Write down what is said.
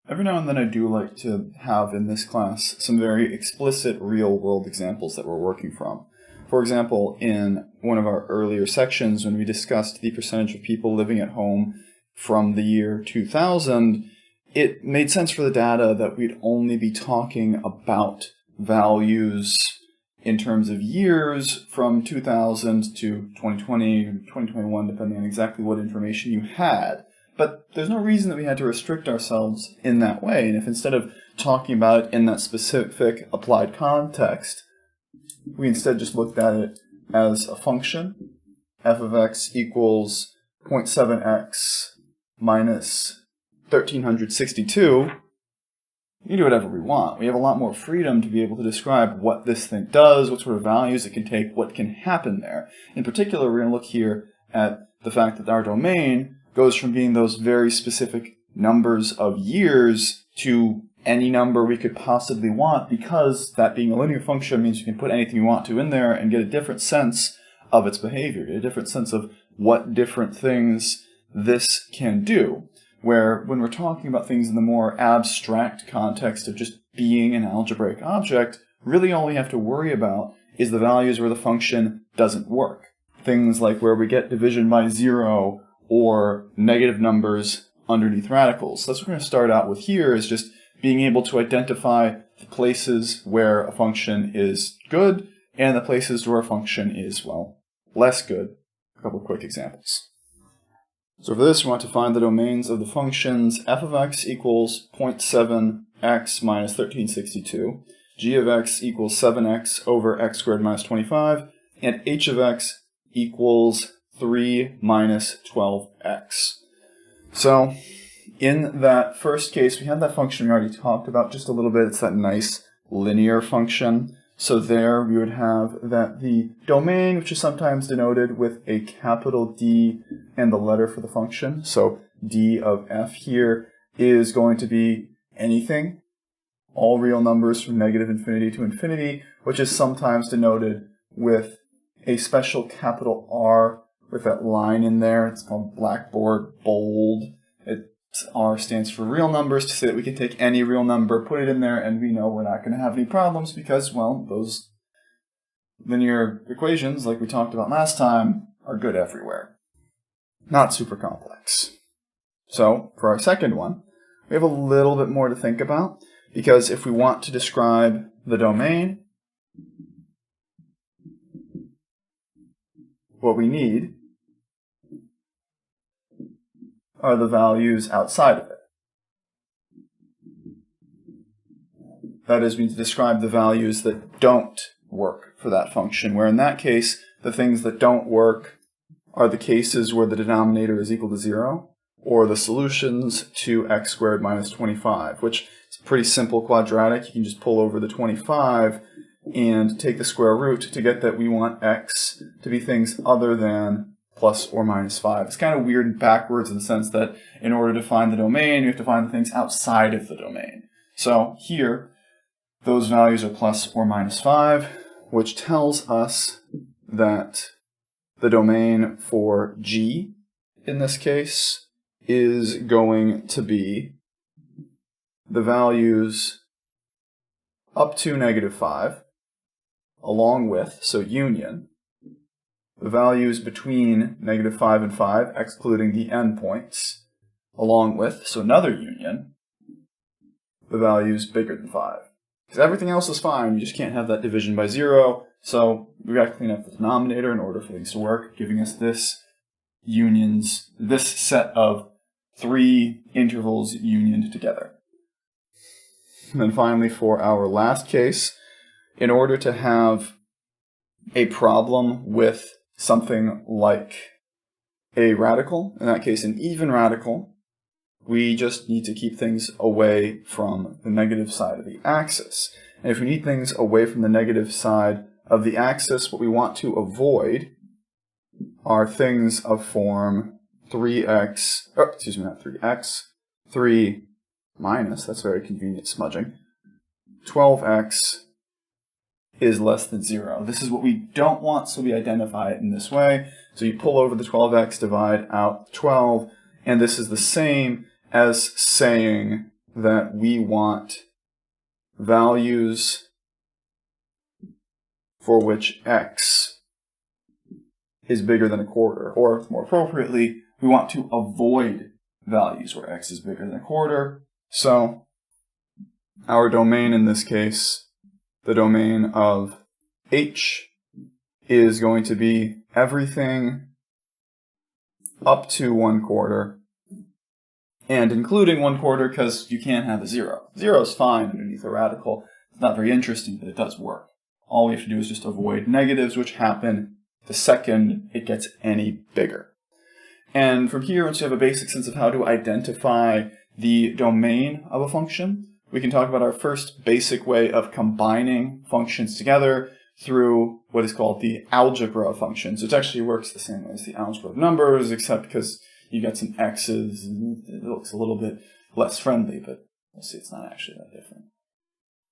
Every now and then I do like to have in this class some very explicit real-world examples that we're working from. For example, in one of our earlier sections when we discussed the percentage of people living at home from the year 2000, it made sense for the data that we'd only be talking about values in terms of years from 2000 to 2020, 2021, depending on exactly what information you had. But there's no reason that we had to restrict ourselves in that way. And if instead of talking about it in that specific applied context, we instead just looked at it as a function, f of x equals 0.7x minus 1362, we can do whatever we want. We have a lot more freedom to be able to describe what this thing does, what sort of values it can take, what can happen there. In particular, we're going to look here at the fact that our domain goes from being those very specific numbers of years to any number we could possibly want, because that being a linear function means you can put anything you want to in there and get a different sense of its behavior, get a different sense of what different things this can do. Where when we're talking about things in the more abstract context of just being an algebraic object, really all we have to worry about is the values where the function doesn't work. Things like where we get division by 0 or negative numbers underneath radicals. That's what we're going to start out with here, is just being able to identify the places where a function is good and the places where a function is, well, less good. A couple of quick examples. So for this, we want to find the domains of the functions f of x equals 0.7x minus 1362, g of x equals 7x over x squared minus 25, and h of x equals 3 minus 12x. So in that first case, we had that function we already talked about just a little bit. It's that nice linear function. So there we would have that the domain, which is sometimes denoted with a capital D and the letter for the function, so d of f here, is going to be anything, all real numbers from negative infinity to infinity, which is sometimes denoted with a special capital R with that line in there. It's called blackboard bold. R stands for real numbers, to say that we can take any real number, put it in there, and we know we're not going to have any problems because, well, those linear equations, like we talked about last time, are good everywhere. Not super complex. So, for our second one, we have a little bit more to think about, because if we want to describe the domain, what we need are the values outside of it. That is, we need to describe the values that don't work for that function, where in that case, the things that don't work are the cases where the denominator is equal to 0, or the solutions to x squared minus 25, which is a pretty simple quadratic. You can just pull over the 25 and take the square root to get that we want x to be things other than plus or minus 5. It's kind of weird and backwards in the sense that in order to find the domain, you have to find the things outside of the domain. So here, those values are plus or minus 5, which tells us that the domain for g, in this case, is going to be the values up to negative 5, along with, so union, the values between negative 5 and 5, excluding the endpoints, along with, so another union, the values bigger than 5. Because everything else is fine, you just can't have that division by 0, so we've got to clean up the denominator in order for things to work, giving us this set of 3 intervals unioned together. And then finally, for our last case, in order to have a problem with something like a radical, in that case an even radical, we just need to keep things away from the negative side of the axis. And if we need things away from the negative side of the axis, what we want to avoid are things of form 3x, not 3x, 3 minus, that's very convenient smudging, 12x is less than 0. This is what we don't want, so we identify it in this way. So you pull over the 12x, divide out 12, and this is the same as saying that we want values for which x is bigger than a quarter, or more appropriately, we want to avoid values where x is bigger than a quarter. So our domain in this case, the domain of h, is going to be everything up to 1/4, and including 1/4 because you can't have a 0. 0 is fine underneath a radical. It's not very interesting, but it does work. All we have to do is just avoid negatives, which happen the second it gets any bigger. And from here, once you have a basic sense of how to identify the domain of a function, we can talk about our first basic way of combining functions together through what is called the algebra of functions, which actually works the same way as the algebra of numbers, except because you get some x's, and it looks a little bit less friendly, but we'll see it's not actually that different.